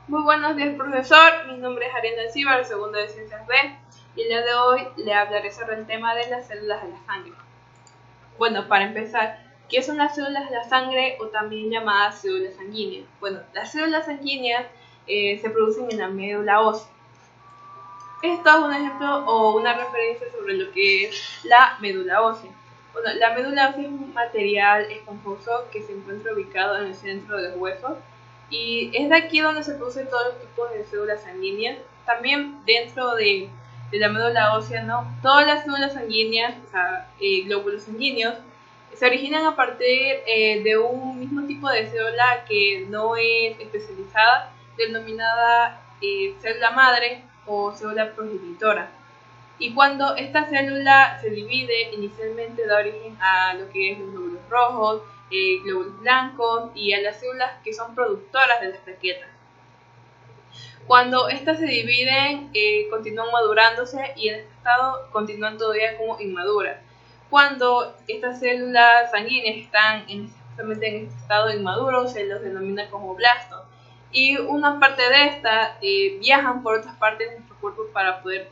Muy buenos días, profesor. Mi nombre es Ariana Silva, del segundo de Ciencias B, y el día de hoy le hablaré sobre el tema de las células de la sangre. Bueno, para empezar, ¿qué son las células de la sangre o también llamadas células sanguíneas? Bueno, las células sanguíneas se producen en la médula ósea. Esto es un ejemplo o una referencia sobre lo que es la médula ósea. Bueno, la médula ósea es un material esponjoso que se encuentra ubicado en el centro de los huesos y es de aquí donde se producen todos los tipos de células sanguíneas. También dentro de la médula ósea, ¿no? Todas las células sanguíneas, o sea, glóbulos sanguíneos, se originan a partir de un mismo tipo de célula que no es especializada, denominada célula madre o célula progenitora. Y cuando esta célula se divide, inicialmente da origen a lo que es los glóbulos rojos, glóbulos blancos y a las células que son productoras de las plaquetas. Cuando estas se dividen, continúan madurándose y en este estado continúan todavía como inmaduras. Cuando estas células sanguíneas están justamente en este estado inmaduro, se los denomina como blastos. Y una parte de estas viajan por otras partes de nuestro cuerpo para poder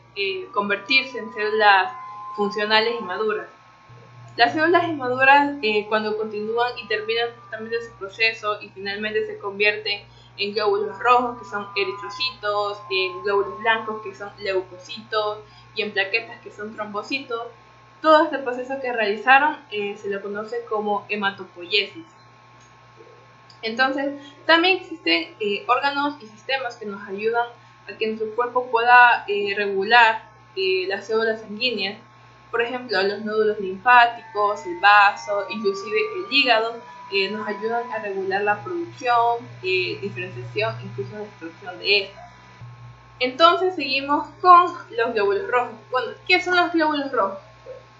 convertirse en células funcionales y maduras. Las células inmaduras, cuando continúan y terminan justamente su proceso y finalmente se convierten en glóbulos rojos, que son eritrocitos, en glóbulos blancos, que son leucocitos, y en plaquetas, que son trombocitos. Todo este proceso que realizaron se lo conoce como hematopoiesis. Entonces, también existen órganos y sistemas que nos ayudan a que nuestro cuerpo pueda regular las células sanguíneas. Por ejemplo, los nódulos linfáticos, el vaso, inclusive el hígado, nos ayudan a regular la producción, diferenciación, incluso destrucción de estas. Entonces, seguimos con los glóbulos rojos. Bueno, ¿qué son los glóbulos rojos?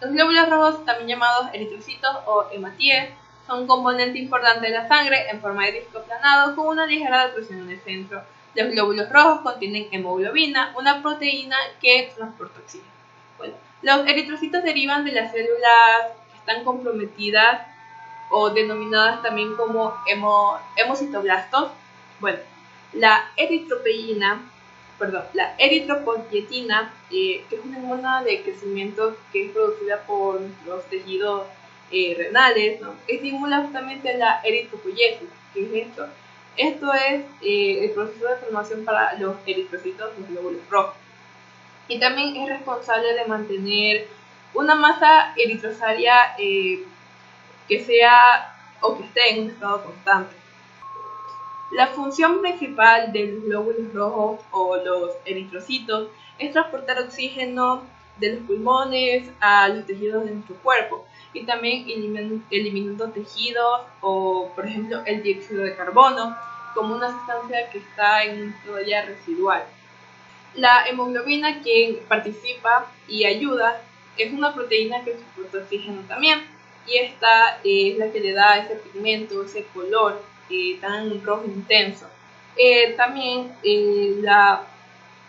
Los glóbulos rojos, también llamados eritrocitos o hematíes, son un componente importante de la sangre en forma de disco aplanado con una ligera depresión en el centro. Los glóbulos rojos contienen hemoglobina, una proteína que transporta oxígeno. Bueno, los eritrocitos derivan de las células que están comprometidas o denominadas también como hemocitoblastos. Bueno, la eritropoyetina, que es una hormona de crecimiento que es producida por los tejidos renales, ¿no? Estimula justamente la eritropoyesis. ¿Qué es esto? Esto es el proceso de formación para los eritrocitos, los glóbulos rojos. Y también es responsable de mantener una masa eritrocitaria que sea o que esté en un estado constante. La función principal de los glóbulos rojos o los eritrocitos es transportar oxígeno de los pulmones a los tejidos de nuestro cuerpo y también eliminando tejidos o, por ejemplo, el dióxido de carbono como una sustancia que está en un estado ya residual. La hemoglobina, que participa y ayuda, es una proteína que transporta oxígeno también, y esta es la que le da ese pigmento, ese color tan rojo intenso. También la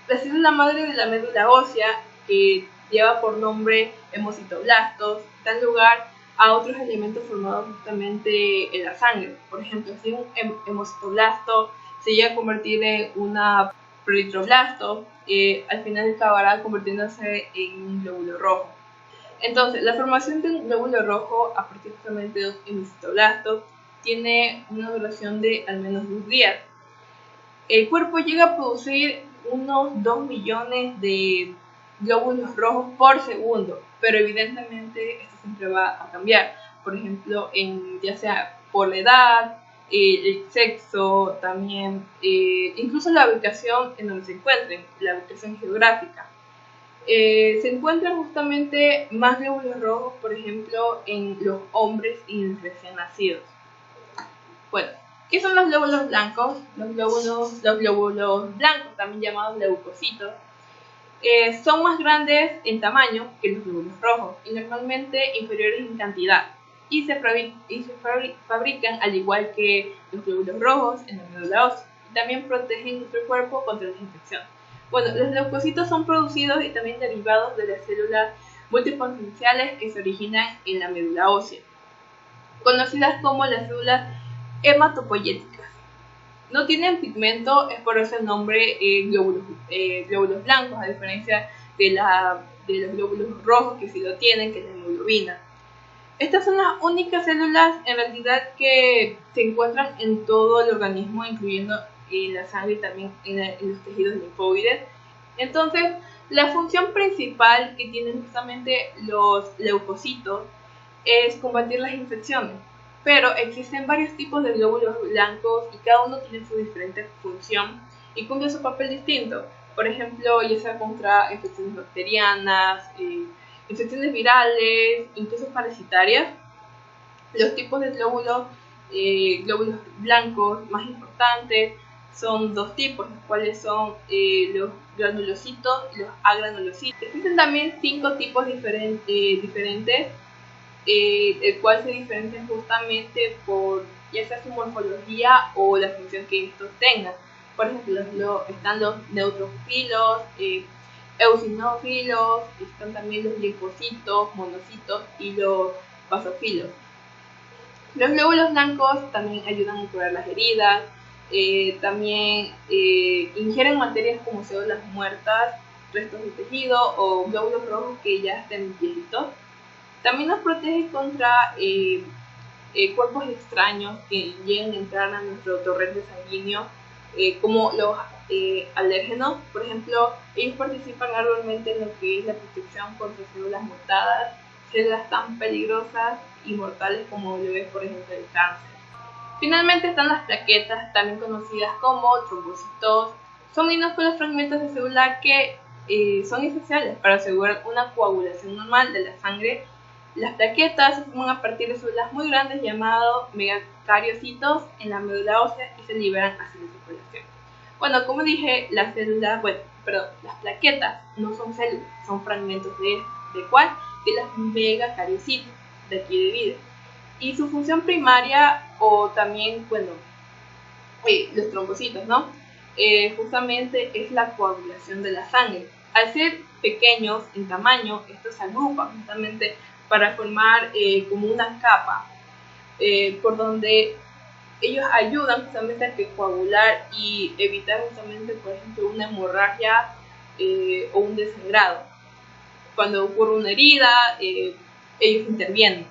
célula madre de la médula ósea, que lleva por nombre hemocitoblastos, da lugar a otros elementos formados justamente en la sangre. Por ejemplo, si un hemocitoblasto se llega a convertir en una proeritroblasto, al final acabará convirtiéndose en un glóbulo rojo. Entonces, la formación de un glóbulo rojo a partir justamente de un hemocitoblasto tiene una duración de al menos 2 días. El cuerpo llega a producir unos 2 millones de glóbulos rojos por segundo, pero evidentemente esto siempre va a cambiar. Por ejemplo, ya sea por la edad, el sexo, también incluso la ubicación en donde se encuentren, la ubicación geográfica. Se encuentran justamente más glóbulos rojos, por ejemplo, en los hombres y en recién nacidos. Bueno, ¿qué son los glóbulos blancos? Los glóbulos blancos, también llamados leucocitos, son más grandes en tamaño que los glóbulos rojos y normalmente inferiores en cantidad, y se fabrican al igual que los glóbulos rojos en la médula ósea, y también protegen nuestro cuerpo contra las infecciones. Bueno, los leucocitos son producidos y también derivados de las células multipotenciales que se originan en la médula ósea, conocidas como las células hematopoyéticas. no tienen pigmento, es por eso el nombre glóbulos blancos, a diferencia de los glóbulos rojos que sí lo tienen, que es la hemoglobina. Estas son las únicas células en realidad que se encuentran en todo el organismo, incluyendo en la sangre y también en los tejidos linfoides. Entonces, la función principal que tienen justamente los leucocitos es combatir las infecciones. Pero existen varios tipos de glóbulos blancos y cada uno tiene su diferente función y cumple su papel distinto. Por ejemplo, ya sea contra infecciones bacterianas, infecciones virales, incluso parasitarias. Los tipos de glóbulos blancos más importantes son dos tipos, los cuales son los granulocitos y los agranulocitos. Existen también 5 tipos diferentes, el cual se diferencian justamente por ya sea su morfología o la función que estos tengan. Por ejemplo, están los neutrófilos, eosinófilos, están también los linfocitos, monocitos y los basófilos. Los glóbulos blancos también ayudan a curar las heridas, también ingieren materias como células muertas, restos de tejido o glóbulos rojos que ya estén viejitos. También nos protege contra cuerpos extraños que lleguen a entrar a nuestro torrente sanguíneo, como los alérgenos. Por ejemplo, ellos participan gradualmente en lo que es la protección contra células mutadas, células tan peligrosas y mortales como lo es, por ejemplo, el cáncer. Finalmente están las plaquetas, también conocidas como trombocitos. Son minúsculos fragmentos de célula que son esenciales para asegurar una coagulación normal de la sangre. Las plaquetas se forman a partir de células muy grandes llamadas megacariocitos en la médula ósea y se liberan hacia la circulación. Bueno, como dije, las plaquetas no son células, son fragmentos ¿de cuál? De las megacariocitos, de aquí de vida. Y su función primaria, o también, los trombocitos, ¿no? Justamente es la coagulación de la sangre. Al ser pequeños en tamaño, estos se agrupan justamente para formar como una capa por donde ellos ayudan justamente a coagular y evitar justamente, por ejemplo, una hemorragia o un desangrado. Cuando ocurre una herida, ellos intervienen.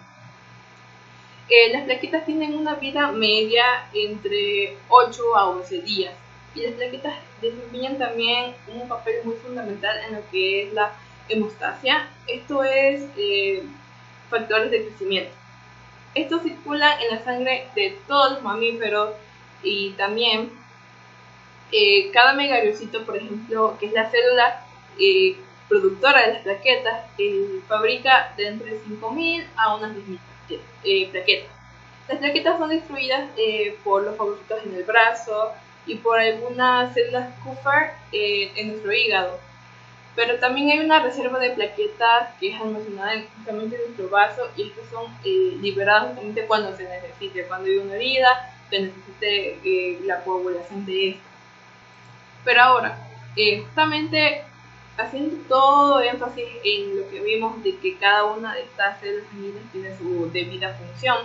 Las plaquetas tienen una vida media entre 8 a 11 días y las plaquetas desempeñan también un papel muy fundamental en lo que es la hemostasia. Esto es factores de crecimiento. Estos circulan en la sangre de todos los mamíferos y también cada megariocito, por ejemplo, que es la célula productora de las plaquetas, fabrica de entre 5.000 a unas 10.000 plaquetas. Las plaquetas son destruidas por los fagocitos en el brazo y por algunas células Kupffer en nuestro hígado. Pero también hay una reserva de plaquetas que es almacenada justamente en nuestro vaso y estas son liberadas justamente cuando se necesite, cuando hay una herida, se necesite la coagulación de esta. Pero ahora, justamente haciendo todo énfasis en lo que vimos de que cada una de estas células sanguíneas tiene su debida función,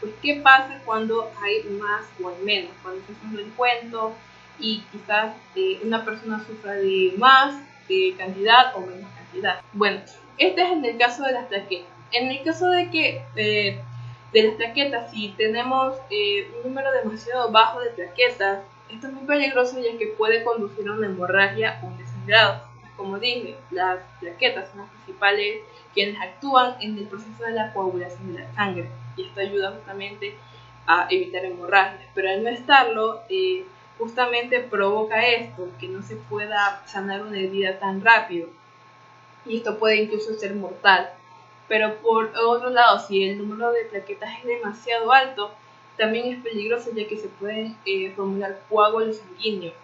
pues ¿qué pasa cuando hay más o hay menos? Cuando se hace un recuento y quizás una persona sufra de más cantidad o menos cantidad. Bueno, este es en el caso de las plaquetas. En el caso de que de las plaquetas, si tenemos un número demasiado bajo de plaquetas, esto es muy peligroso ya que puede conducir a una hemorragia o un desangrado. Como dije, las plaquetas son las principales quienes actúan en el proceso de la coagulación de la sangre y esto ayuda justamente a evitar hemorragias, pero al no estarlo, justamente provoca esto, que no se pueda sanar una herida tan rápido y esto puede incluso ser mortal. Pero por otro lado, si el número de plaquetas es demasiado alto, también es peligroso ya que se pueden formular coágulos sanguíneos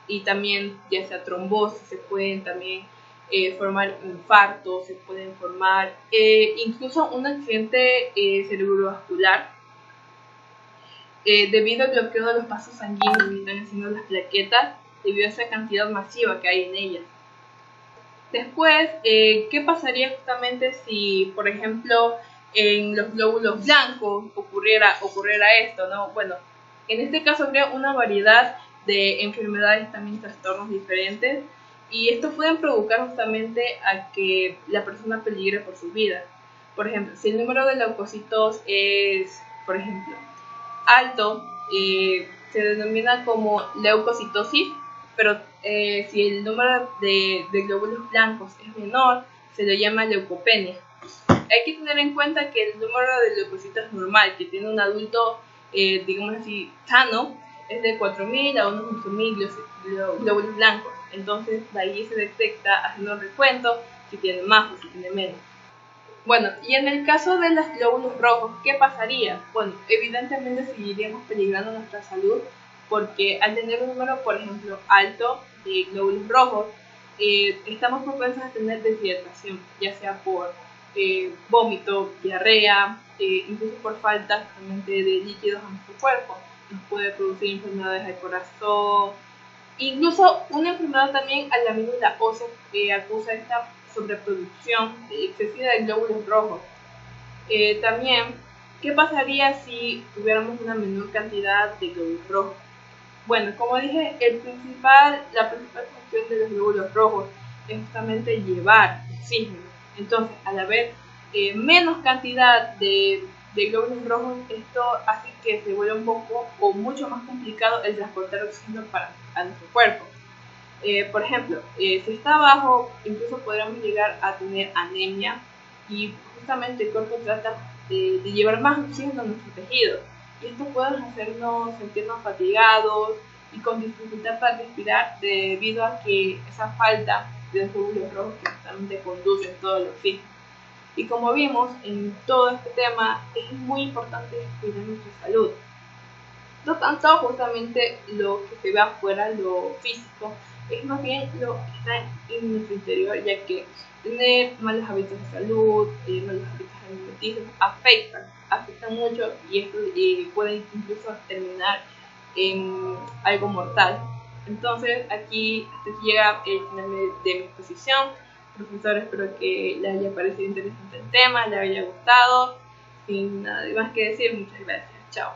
y también ya sea trombosis, se pueden también formar infartos, se pueden formar incluso un accidente cerebrovascular debido al bloqueo de los vasos sanguíneos que están haciendo las plaquetas debido a esa cantidad masiva que hay en ellas. Después, ¿qué pasaría justamente si, por ejemplo, en los glóbulos blancos ocurriera esto, ¿no? Bueno, En este caso crea una variedad de enfermedades, también trastornos diferentes, y estos pueden provocar justamente a que la persona peligre por su vida. Por ejemplo, si el número de leucocitos es, por ejemplo, alto, se denomina como leucocitosis, pero si el número de glóbulos blancos es menor, se le llama leucopenia. Hay que tener en cuenta que el número de leucocitos normal que tiene un adulto, digamos así, sano, es de 4.000 a unos 8.000 glóbulos blancos. Entonces, de ahí se detecta haciendo un recuento si tiene más o si tiene menos. Bueno, y en el caso de los glóbulos rojos, ¿qué pasaría? Bueno, evidentemente seguiríamos peligrando nuestra salud porque al tener un número, por ejemplo, alto de glóbulos rojos, estamos propensos a tener deshidratación, ya sea por vómito, diarrea, incluso por falta justamente de líquidos en nuestro cuerpo. Nos puede producir enfermedades del corazón, incluso una enfermedad también a la médula ósea que acusa esta sobreproducción excesiva de glóbulos rojos. También, ¿qué pasaría si tuviéramos una menor cantidad de glóbulos rojos? Bueno, como dije, la principal función de los glóbulos rojos es justamente llevar oxígeno. Entonces, al haber menos cantidad de glóbulos rojos, esto hace que se vuelva un poco o mucho más complicado el transportar oxígeno a nuestro cuerpo. Por ejemplo, si está bajo, incluso podríamos llegar a tener anemia, y justamente el cuerpo trata de llevar más oxígeno a nuestro tejido, y esto puede hacernos sentirnos fatigados y con dificultad para respirar debido a que esa falta de los glóbulos rojos que justamente conducen todo el oxígeno. Y como vimos en todo este tema, es muy importante cuidar nuestra salud. No tanto justamente lo que se ve afuera, lo físico, es más bien lo que está en nuestro interior, ya que tener malos hábitos de salud, malos hábitos alimenticios afectan mucho, y esto puede incluso terminar en algo mortal. Entonces hasta aquí llega el final de mi exposición. Profesor, espero que les haya parecido interesante el tema, les haya gustado. Sin nada más que decir, muchas gracias. Chao.